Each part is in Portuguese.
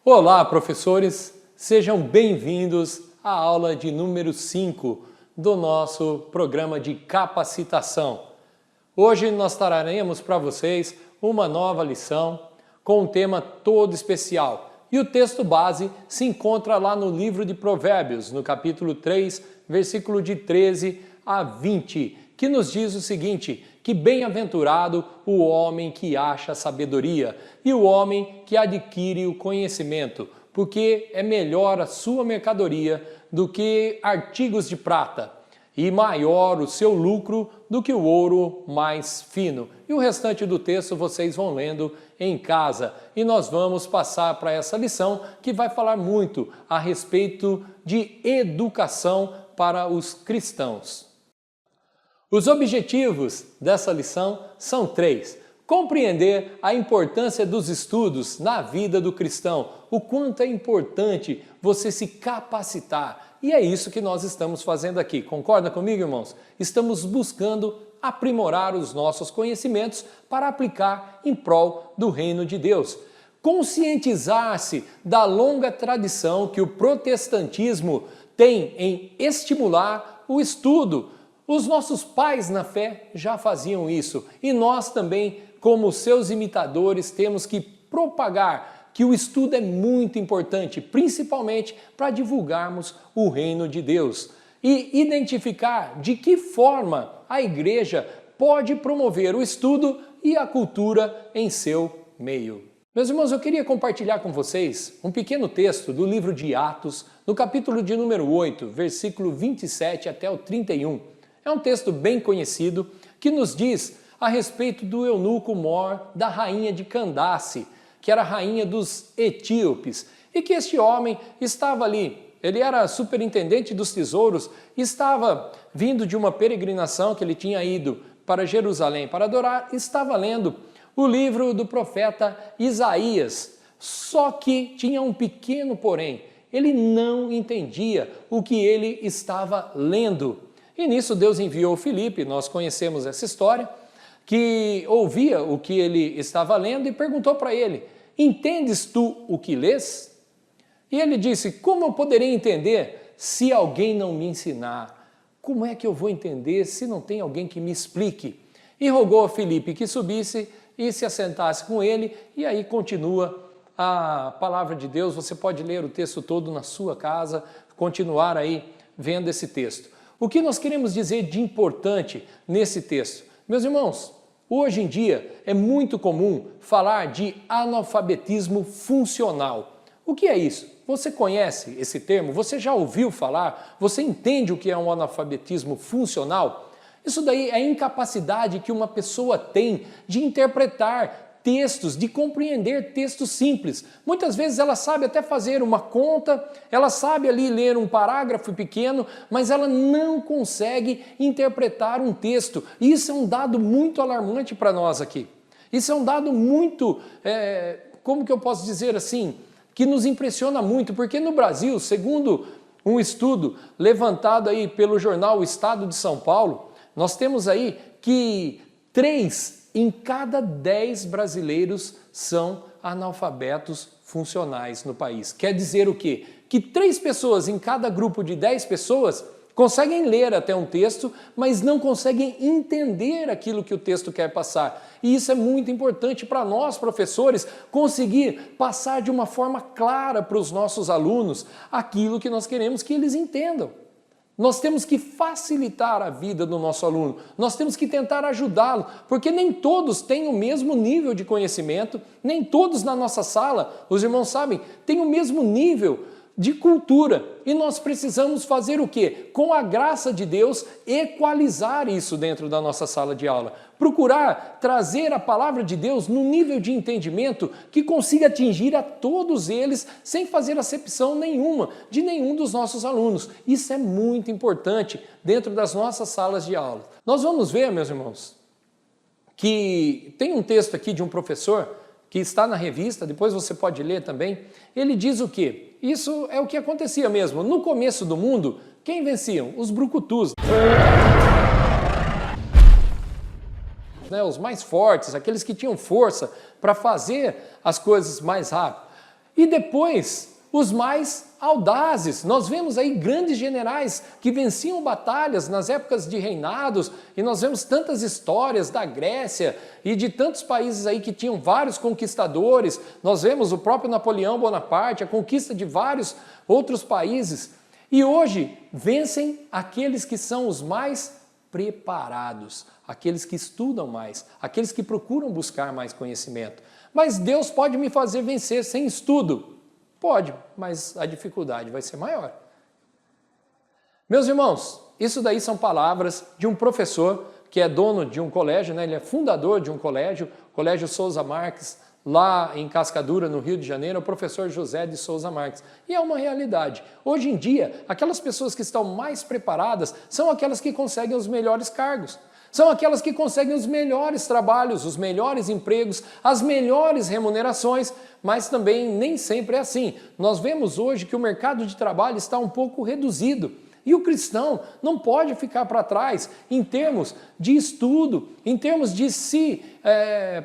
Olá, professores! Sejam bem-vindos à aula de número 5 do nosso programa de capacitação. Hoje nós traremos para vocês uma nova lição com um tema todo especial. E o texto base se encontra lá no livro de Provérbios, no capítulo 3, versículo de 13 a 20, que nos diz o seguinte: que bem-aventurado o homem que acha sabedoria e o homem que adquire o conhecimento, porque é melhor a sua mercadoria do que artigos de prata, e maior o seu lucro do que o ouro mais fino. E o restante do texto vocês vão lendo em casa. E nós vamos passar para essa lição que vai falar muito a respeito de educação para os cristãos. Os objetivos dessa lição são 3. Compreender a importância dos estudos na vida do cristão, o quanto é importante você se capacitar. E é isso que nós estamos fazendo aqui. Concorda comigo, irmãos? Estamos buscando aprimorar os nossos conhecimentos para aplicar em prol do reino de Deus. Conscientizar-se da longa tradição que o protestantismo tem em estimular o estudo. Os nossos pais na fé já faziam isso e nós também, como seus imitadores, temos que propagar que o estudo é muito importante, principalmente para divulgarmos o reino de Deus e identificar de que forma a igreja pode promover o estudo e a cultura em seu meio. Meus irmãos, eu queria compartilhar com vocês um pequeno texto do livro de Atos, no capítulo de número 8, versículo 27 até o 31. É um texto bem conhecido que nos diz a respeito do eunuco Mor da rainha de Candace, que era a rainha dos etíopes, e que este homem estava ali. Ele era superintendente dos tesouros e estava vindo de uma peregrinação que ele tinha ido para Jerusalém para adorar, estava lendo o livro do profeta Isaías. Só que tinha um pequeno porém, ele não entendia o que ele estava lendo. E nisso Deus enviou Filipe, nós conhecemos essa história, que ouvia o que ele estava lendo e perguntou para ele: entendes tu o que lês? E ele disse: como eu poderei entender se alguém não me ensinar? Como é que eu vou entender se não tem alguém que me explique? E rogou a Filipe que subisse e se assentasse com ele, e aí continua a palavra de Deus. Você pode ler o texto todo na sua casa, continuar aí vendo esse texto. O que nós queremos dizer de importante nesse texto? Meus irmãos, hoje em dia é muito comum falar de analfabetismo funcional. O que é isso? Você conhece esse termo? Você já ouviu falar? Você entende o que é um analfabetismo funcional? Isso daí é a incapacidade que uma pessoa tem de interpretar textos, de compreender textos simples. Muitas vezes ela sabe até fazer uma conta, ela sabe ali ler um parágrafo pequeno, mas ela não consegue interpretar um texto. E isso é um dado muito alarmante para nós aqui. Isso é um dado muito, como que eu posso dizer assim, que nos impressiona muito, porque no Brasil, segundo um estudo levantado aí pelo jornal O Estado de São Paulo, nós temos aí que 3 em cada 10 brasileiros são analfabetos funcionais no país. Quer dizer o quê? Que 3 pessoas em cada grupo de 10 pessoas conseguem ler até um texto, mas não conseguem entender aquilo que o texto quer passar. E isso é muito importante para nós, professores, conseguir passar de uma forma clara para os nossos alunos aquilo que nós queremos que eles entendam. Nós temos que facilitar a vida do nosso aluno, nós temos que tentar ajudá-lo, porque nem todos têm o mesmo nível de conhecimento, nem todos na nossa sala, os irmãos sabem, têm o mesmo nível de cultura. E nós precisamos fazer o quê? Com a graça de Deus, equalizar isso dentro da nossa sala de aula. Procurar trazer a palavra de Deus no nível de entendimento que consiga atingir a todos eles sem fazer acepção nenhuma de nenhum dos nossos alunos. Isso é muito importante dentro das nossas salas de aula. Nós vamos ver, meus irmãos, que tem um texto aqui de um professor que está na revista, depois você pode ler também. Ele diz o quê? Isso é o que acontecia mesmo. No começo do mundo, quem venciam? Os brucutus. Os mais fortes, aqueles que tinham força para fazer as coisas mais rápido. E depois, os mais audazes. Nós vemos aí grandes generais que venciam batalhas nas épocas de reinados, e nós vemos tantas histórias da Grécia e de tantos países aí que tinham vários conquistadores. Nós vemos o próprio Napoleão Bonaparte, a conquista de vários outros países. E hoje vencem aqueles que são os mais preparados, aqueles que estudam mais, aqueles que procuram buscar mais conhecimento. Mas Deus pode me fazer vencer sem estudo? Pode, mas a dificuldade vai ser maior. Meus irmãos, isso daí são palavras de um professor que é dono de um colégio, né? Ele é fundador de um colégio, Colégio Souza Marques, lá em Cascadura, no Rio de Janeiro, é o professor José de Souza Marques. E é uma realidade. Hoje em dia, aquelas pessoas que estão mais preparadas são aquelas que conseguem os melhores cargos. São aquelas que conseguem os melhores trabalhos, os melhores empregos, as melhores remunerações, mas também nem sempre é assim. Nós vemos hoje que o mercado de trabalho está um pouco reduzido. E o cristão não pode ficar para trás em termos de estudo, em termos de se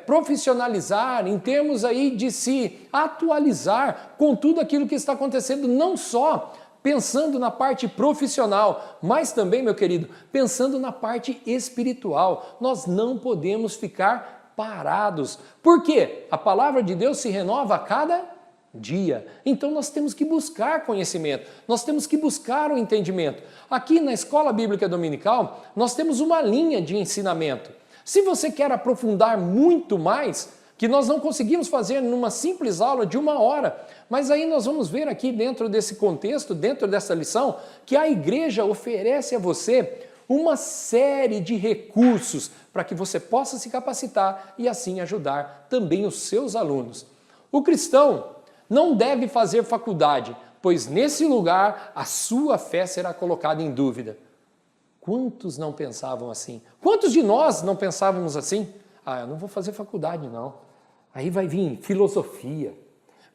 profissionalizar, em termos aí de se atualizar com tudo aquilo que está acontecendo, não só pensando na parte profissional, mas também, meu querido, pensando na parte espiritual. Nós não podemos ficar parados. Por quê? A palavra de Deus se renova a cada dia. Então nós temos que buscar conhecimento, nós temos que buscar o entendimento. Aqui na Escola Bíblica Dominical, nós temos uma linha de ensinamento. Se você quer aprofundar muito mais, que nós não conseguimos fazer numa simples aula de 1 hora, mas aí nós vamos ver aqui dentro desse contexto, dentro dessa lição, que a igreja oferece a você uma série de recursos para que você possa se capacitar e assim ajudar também os seus alunos. O cristão não deve fazer faculdade, pois nesse lugar a sua fé será colocada em dúvida. Quantos não pensavam assim? Quantos de nós não pensávamos assim? Ah, eu não vou fazer faculdade não. Aí vai vir filosofia,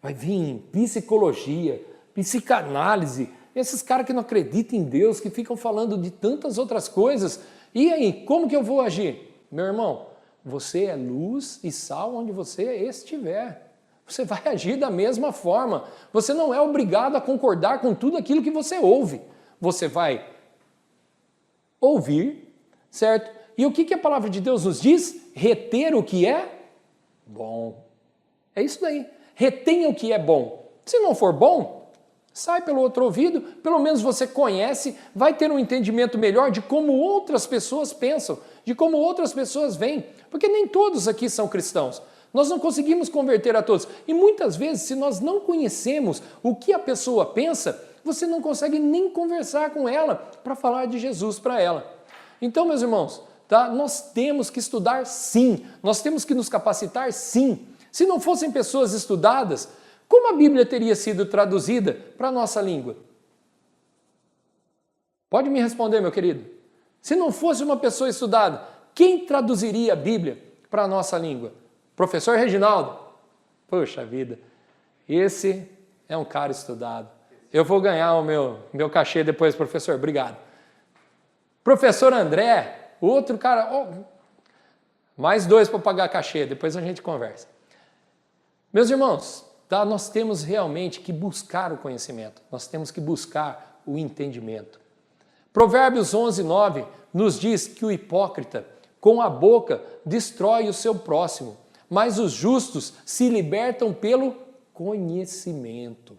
vai vir psicologia, psicanálise, esses caras que não acreditam em Deus, que ficam falando de tantas outras coisas. E aí, como que eu vou agir? Meu irmão, você é luz e sal onde você estiver. Você vai agir da mesma forma. Você não é obrigado a concordar com tudo aquilo que você ouve. Você vai ouvir, certo? E o que a palavra de Deus nos diz? Reter o que é bom. É isso daí. Retenha o que é bom. Se não for bom, sai pelo outro ouvido, pelo menos você conhece, vai ter um entendimento melhor de como outras pessoas pensam, de como outras pessoas veem, porque nem todos aqui são cristãos. Nós não conseguimos converter a todos. E muitas vezes, se nós não conhecemos o que a pessoa pensa, você não consegue nem conversar com ela para falar de Jesus para ela. Então, meus irmãos, tá? Nós temos que estudar sim, nós temos que nos capacitar sim. Se não fossem pessoas estudadas, como a Bíblia teria sido traduzida para a nossa língua? Pode me responder, meu querido. Se não fosse uma pessoa estudada, quem traduziria a Bíblia para a nossa língua? Professor Reginaldo? Poxa vida, esse é um cara estudado. Eu vou ganhar o meu cachê depois, professor, obrigado. Professor André, outro cara, mais 2 para pagar cachê, depois a gente conversa. Meus irmãos, tá? Nós temos realmente que buscar o conhecimento, nós temos que buscar o entendimento. Provérbios 11:9 nos diz que o hipócrita, com a boca, destrói o seu próximo, mas os justos se libertam pelo conhecimento.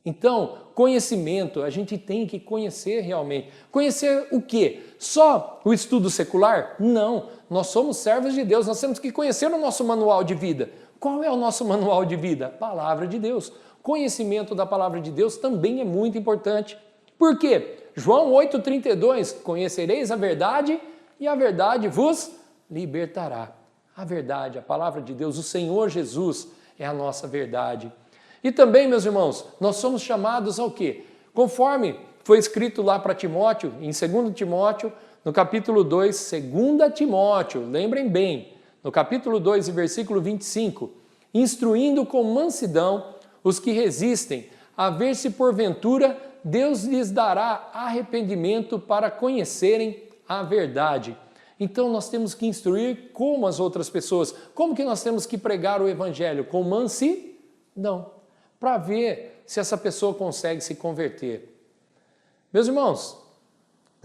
Então, conhecimento, a gente tem que conhecer realmente. Conhecer o quê? Só o estudo secular? Não, nós somos servos de Deus, nós temos que conhecer o nosso manual de vida. Qual é o nosso manual de vida? Palavra de Deus. Conhecimento da palavra de Deus também é muito importante. Por quê? João 8,32, conhecereis a verdade e a verdade vos libertará. A verdade, a palavra de Deus, o Senhor Jesus é a nossa verdade. E também, meus irmãos, nós somos chamados ao quê? Conforme foi escrito lá para Timóteo, em 2 Timóteo, no capítulo 2, 2 Timóteo, lembrem bem, no capítulo 2 e versículo 25, instruindo com mansidão os que resistem, a ver se porventura Deus lhes dará arrependimento para conhecerem a verdade. Então nós temos que instruir como as outras pessoas. Como que nós temos que pregar o evangelho? Com mansidão. para ver se essa pessoa consegue se converter. Meus irmãos,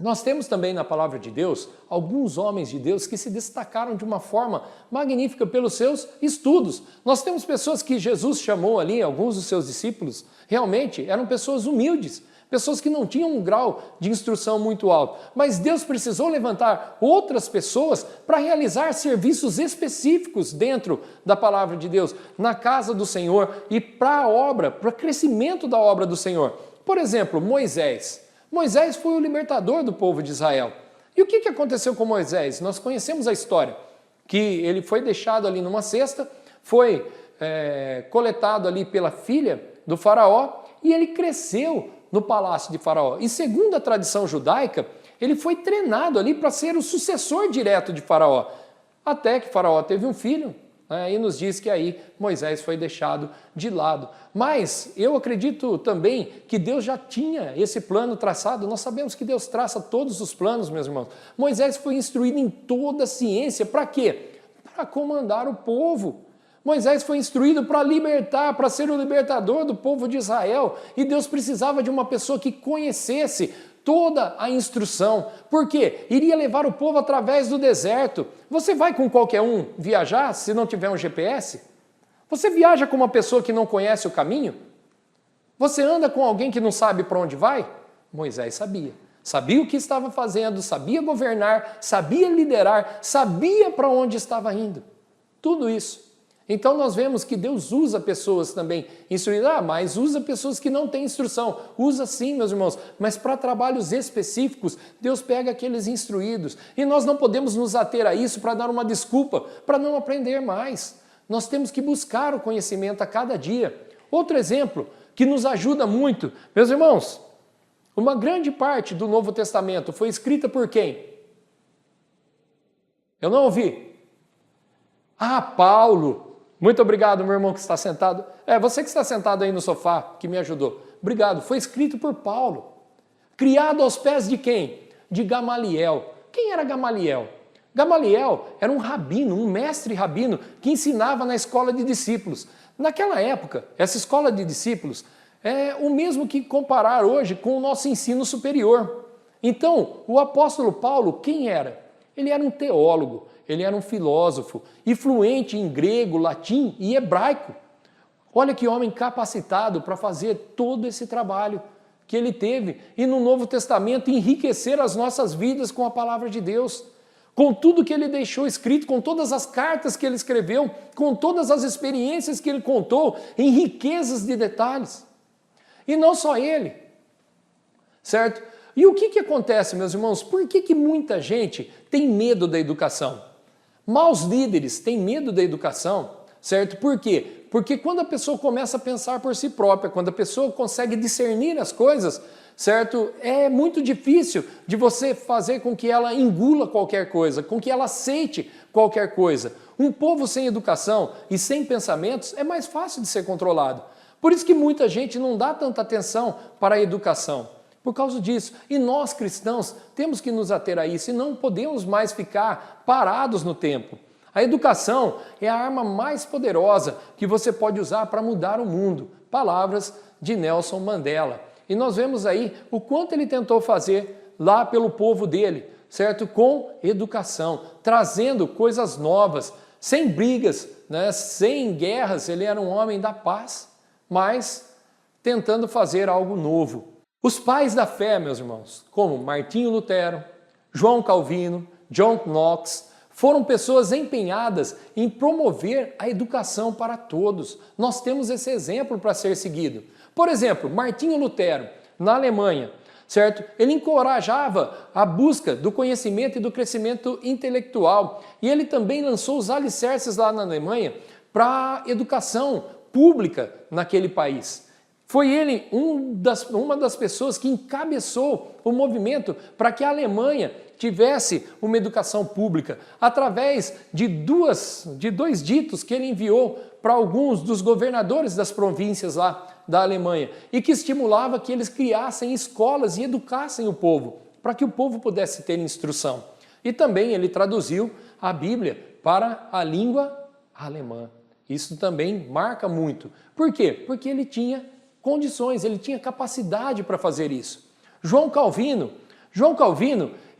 nós temos também na palavra de Deus alguns homens de Deus que se destacaram de uma forma magnífica pelos seus estudos. Nós temos pessoas que Jesus chamou ali, alguns dos seus discípulos, realmente eram pessoas humildes, pessoas que não tinham um grau de instrução muito alto. Mas Deus precisou levantar outras pessoas para realizar serviços específicos dentro da palavra de Deus, na casa do Senhor e para a obra, para o crescimento da obra do Senhor. Por exemplo, Moisés. Moisés foi o libertador do povo de Israel. E o que aconteceu com Moisés? Nós conhecemos a história, que ele foi deixado ali numa cesta, foi coletado ali pela filha do faraó e ele cresceu no palácio de faraó. E segundo a tradição judaica, ele foi treinado ali para ser o sucessor direto de faraó. Até que faraó teve um filho, e nos diz que aí Moisés foi deixado de lado. Mas eu acredito também que Deus já tinha esse plano traçado. Nós sabemos que Deus traça todos os planos, meus irmãos. Moisés foi instruído em toda a ciência. Para quê? Para comandar o povo. Moisés foi instruído para libertar, para ser o libertador do povo de Israel. E Deus precisava de uma pessoa que conhecesse toda a instrução. Por quê? Iria levar o povo através do deserto. Você vai com qualquer um viajar se não tiver um GPS? Você viaja com uma pessoa que não conhece o caminho? Você anda com alguém que não sabe para onde vai? Moisés sabia. Sabia o que estava fazendo, sabia governar, sabia liderar, sabia para onde estava indo. Tudo isso. Então nós vemos que Deus usa pessoas também instruídas, mas usa pessoas que não têm instrução. Usa sim, meus irmãos, mas para trabalhos específicos, Deus pega aqueles instruídos. E nós não podemos nos ater a isso para dar uma desculpa, para não aprender mais. Nós temos que buscar o conhecimento a cada dia. Outro exemplo que nos ajuda muito, meus irmãos, uma grande parte do Novo Testamento foi escrita por quem? Eu não ouvi. Paulo. Muito obrigado, meu irmão que está sentado. Você que está sentado aí no sofá, que me ajudou. Obrigado. Foi escrito por Paulo. Criado aos pés de quem? De Gamaliel. Quem era Gamaliel? Gamaliel era um rabino, um mestre rabino, que ensinava na escola de discípulos. Naquela época, essa escola de discípulos é o mesmo que comparar hoje com o nosso ensino superior. Então, o apóstolo Paulo, quem era? Ele era um teólogo. Ele era um filósofo e fluente em grego, latim e hebraico. Olha que homem capacitado para fazer todo esse trabalho que ele teve e no Novo Testamento enriquecer as nossas vidas com a palavra de Deus, com tudo que ele deixou escrito, com todas as cartas que ele escreveu, com todas as experiências que ele contou, em riquezas de detalhes. E não só ele, certo? E o que acontece, meus irmãos? Por que muita gente tem medo da educação? Maus líderes têm medo da educação, certo? Por quê? Porque quando a pessoa começa a pensar por si própria, quando a pessoa consegue discernir as coisas, certo? É muito difícil de você fazer com que ela engula qualquer coisa, com que ela aceite qualquer coisa. Um povo sem educação e sem pensamentos é mais fácil de ser controlado. Por isso que muita gente não dá tanta atenção para a educação. Por causa disso. E nós cristãos temos que nos ater a isso e não podemos mais ficar parados no tempo. A educação é a arma mais poderosa que você pode usar para mudar o mundo. Palavras de Nelson Mandela. E nós vemos aí o quanto ele tentou fazer lá pelo povo dele, certo? Com educação, trazendo coisas novas, sem brigas, né? Sem guerras. Ele era um homem da paz, mas tentando fazer algo novo. Os pais da fé, meus irmãos, como Martinho Lutero, João Calvino, John Knox, foram pessoas empenhadas em promover a educação para todos. Nós temos esse exemplo para ser seguido. Por exemplo, Martinho Lutero, na Alemanha, certo? Ele encorajava a busca do conhecimento e do crescimento intelectual. E ele também lançou os alicerces lá na Alemanha para a educação pública naquele país. Foi ele uma das pessoas que encabeçou o movimento para que a Alemanha tivesse uma educação pública, através de dois ditos que ele enviou para alguns dos governadores das províncias lá da Alemanha, e que estimulava que eles criassem escolas e educassem o povo, para que o povo pudesse ter instrução. E também ele traduziu a Bíblia para a língua alemã. Isso também marca muito. Por quê? Porque ele tinha condições, ele tinha capacidade para fazer isso. João Calvino,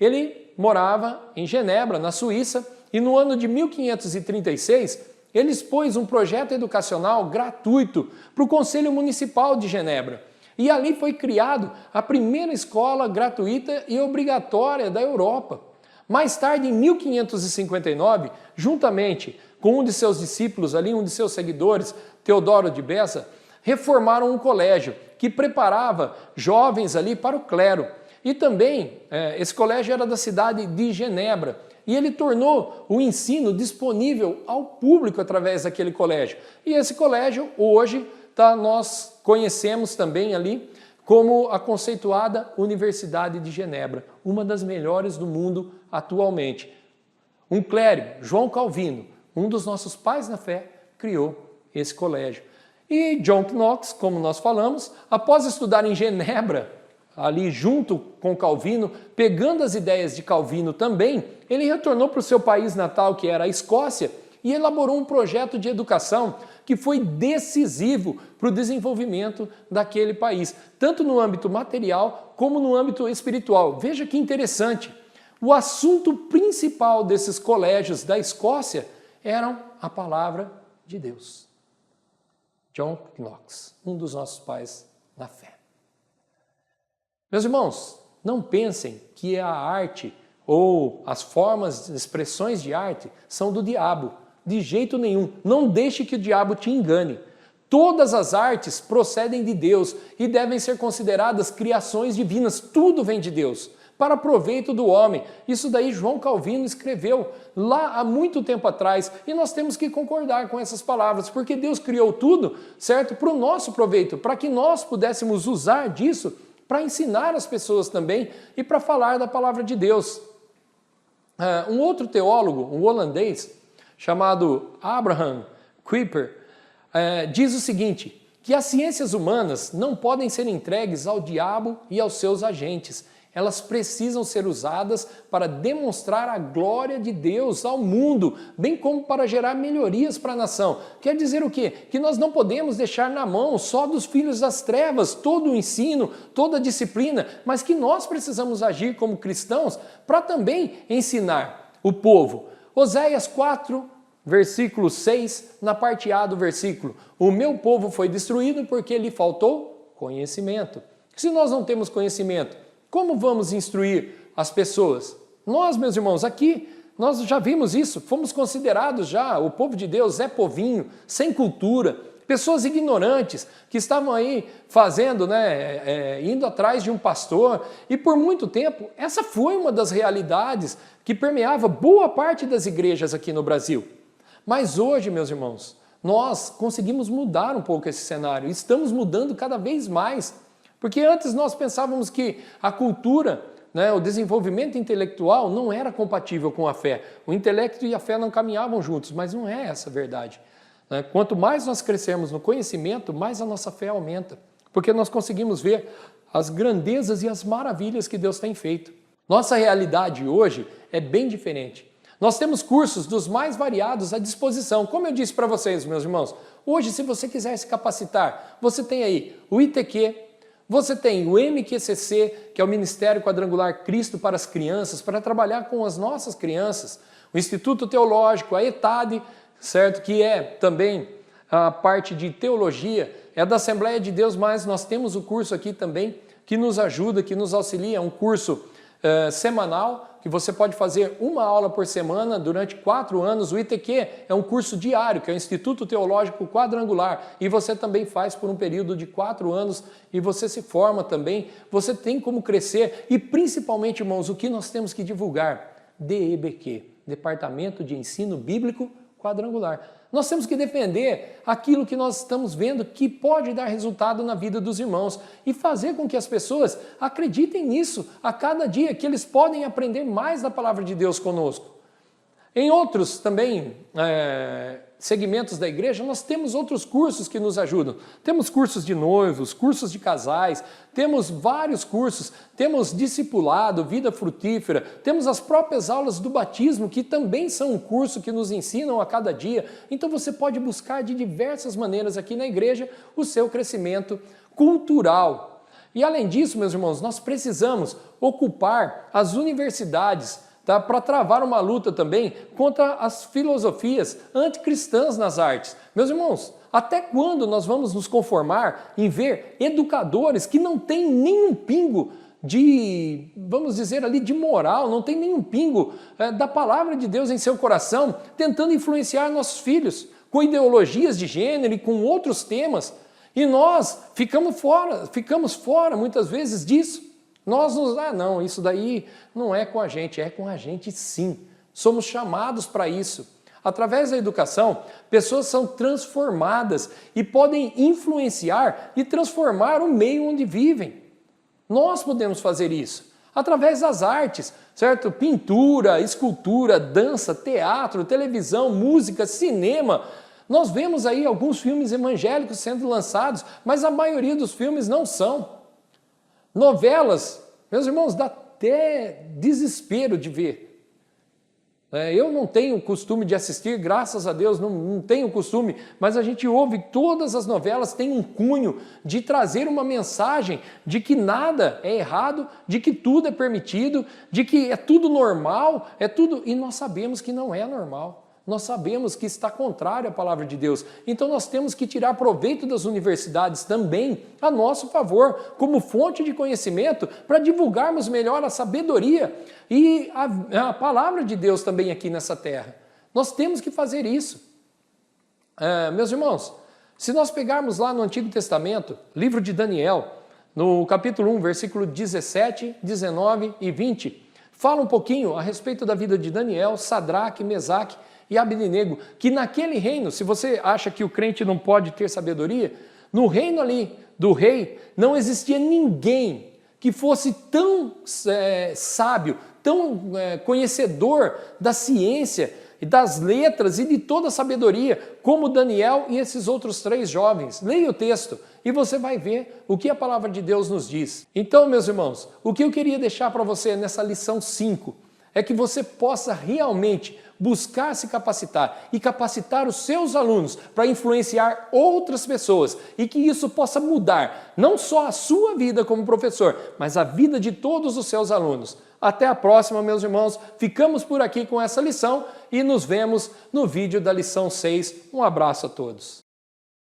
ele morava em Genebra, na Suíça, e no ano de 1536, ele expôs um projeto educacional gratuito para o Conselho Municipal de Genebra. E ali foi criado a primeira escola gratuita e obrigatória da Europa. Mais tarde, em 1559, juntamente com um de seus discípulos ali, um de seus seguidores, Teodoro de Beza, reformaram um colégio que preparava jovens ali para o clero. E também, esse colégio era da cidade de Genebra, e ele tornou o ensino disponível ao público através daquele colégio. E esse colégio, hoje, nós conhecemos também ali como a conceituada Universidade de Genebra, uma das melhores do mundo atualmente. Um clérigo, João Calvino, um dos nossos pais na fé, criou esse colégio. E John Knox, como nós falamos, após estudar em Genebra, ali junto com Calvino, pegando as ideias de Calvino também, ele retornou para o seu país natal, que era a Escócia, e elaborou um projeto de educação que foi decisivo para o desenvolvimento daquele país, tanto no âmbito material como no âmbito espiritual. Veja que interessante, o assunto principal desses colégios da Escócia eram a palavra de Deus. John Knox, um dos nossos pais na fé. Meus irmãos, não pensem que a arte ou as formas, expressões de arte são do diabo. De jeito nenhum. Não deixe que o diabo te engane. Todas as artes procedem de Deus e devem ser consideradas criações divinas. Tudo vem de Deus, para proveito do homem. Isso daí João Calvino escreveu lá há muito tempo atrás, e nós temos que concordar com essas palavras, porque Deus criou tudo, certo? Para o nosso proveito, para que nós pudéssemos usar disso para ensinar as pessoas também e para falar da palavra de Deus. Um outro teólogo, um holandês, chamado Abraham Kuyper, diz o seguinte, que as ciências humanas não podem ser entregues ao diabo e aos seus agentes. Elas precisam ser usadas para demonstrar a glória de Deus ao mundo, bem como para gerar melhorias para a nação. Quer dizer o quê? Que nós não podemos deixar na mão só dos filhos das trevas todo o ensino, toda a disciplina, mas que nós precisamos agir como cristãos para também ensinar o povo. Oséias 4, versículo 6, na parte A do versículo. O meu povo foi destruído porque lhe faltou conhecimento. Se nós não temos conhecimento, como vamos instruir as pessoas? Nós, meus irmãos, aqui, nós já vimos isso, fomos considerados já, o povo de Deus é povinho, sem cultura, pessoas ignorantes que estavam aí fazendo, indo atrás de um pastor, e por muito tempo essa foi uma das realidades que permeava boa parte das igrejas aqui no Brasil. Mas hoje, meus irmãos, nós conseguimos mudar um pouco esse cenário, estamos mudando cada vez mais, porque antes nós pensávamos que a cultura, o desenvolvimento intelectual não era compatível com a fé. O intelecto e a fé não caminhavam juntos, mas não é essa a verdade. Quanto mais nós crescermos no conhecimento, mais a nossa fé aumenta, porque nós conseguimos ver as grandezas e as maravilhas que Deus tem feito. Nossa realidade hoje é bem diferente. Nós temos cursos dos mais variados à disposição. Como eu disse para vocês, meus irmãos, hoje, se você quiser se capacitar, você tem aí o ITQ, você tem o MQCC, que é o Ministério Quadrangular Cristo para as Crianças, para trabalhar com as nossas crianças. O Instituto Teológico, a ETAD, certo? Que é também a parte de teologia, é da Assembleia de Deus, mas nós temos o curso aqui também que nos ajuda, que nos auxilia, é um curso semanal, que você pode fazer uma aula por semana durante 4 anos. O ITQ é um curso diário, que é o Instituto Teológico Quadrangular, e você também faz por um período de 4 anos e você se forma também, você tem como crescer e principalmente, irmãos, o que nós temos que divulgar? DEBQ, Departamento de Ensino Bíblico Quadrangular. Nós temos que defender aquilo que nós estamos vendo que pode dar resultado na vida dos irmãos e fazer com que as pessoas acreditem nisso a cada dia, que eles podem aprender mais da palavra de Deus conosco. Em outros também segmentos da igreja, nós temos outros cursos que nos ajudam. Temos cursos de noivos, cursos de casais, temos vários cursos, temos discipulado, vida frutífera, temos as próprias aulas do batismo, que também são um curso que nos ensinam a cada dia. Então você pode buscar de diversas maneiras aqui na igreja o seu crescimento cultural. E além disso, meus irmãos, nós precisamos ocupar as universidades, tá, para travar uma luta também contra as filosofias anticristãs nas artes. Meus irmãos, até quando nós vamos nos conformar em ver educadores que não têm nenhum pingo de, vamos dizer ali, de moral, não tem nenhum pingo da palavra de Deus em seu coração, tentando influenciar nossos filhos com ideologias de gênero e com outros temas, e nós ficamos fora muitas vezes disso. Não, isso daí não é com a gente sim. Somos chamados para isso. Através da educação, pessoas são transformadas e podem influenciar e transformar o meio onde vivem. Nós podemos fazer isso através das artes, certo? Pintura, escultura, dança, teatro, televisão, música, cinema. Nós vemos aí alguns filmes evangélicos sendo lançados, mas a maioria dos filmes não são. Novelas, meus irmãos, dá até desespero de ver. Eu não tenho costume de assistir, graças a Deus, não tenho costume, mas a gente ouve que todas as novelas têm um cunho de trazer uma mensagem de que nada é errado, de que tudo é permitido, de que é tudo normal, e nós sabemos que não é normal. Nós sabemos que está contrário à palavra de Deus. Então nós temos que tirar proveito das universidades também a nosso favor, como fonte de conhecimento, para divulgarmos melhor a sabedoria e a palavra de Deus também aqui nessa terra. Nós temos que fazer isso. Meus irmãos, se nós pegarmos lá no Antigo Testamento, livro de Daniel, no capítulo 1, versículo 17, 19 e 20, fala um pouquinho a respeito da vida de Daniel, Sadraque, Mesaque e Abednego, que naquele reino, se você acha que o crente não pode ter sabedoria, no reino ali do rei não existia ninguém que fosse tão sábio, tão conhecedor da ciência e das letras e de toda a sabedoria, como Daniel e esses outros 3 jovens. Leia o texto e você vai ver o que a palavra de Deus nos diz. Então, meus irmãos, o que eu queria deixar para você nessa lição 5 é que você possa realmente buscar se capacitar e capacitar os seus alunos para influenciar outras pessoas e que isso possa mudar não só a sua vida como professor, mas a vida de todos os seus alunos. Até a próxima, meus irmãos. Ficamos por aqui com essa lição e nos vemos no vídeo da lição 6. Um abraço a todos.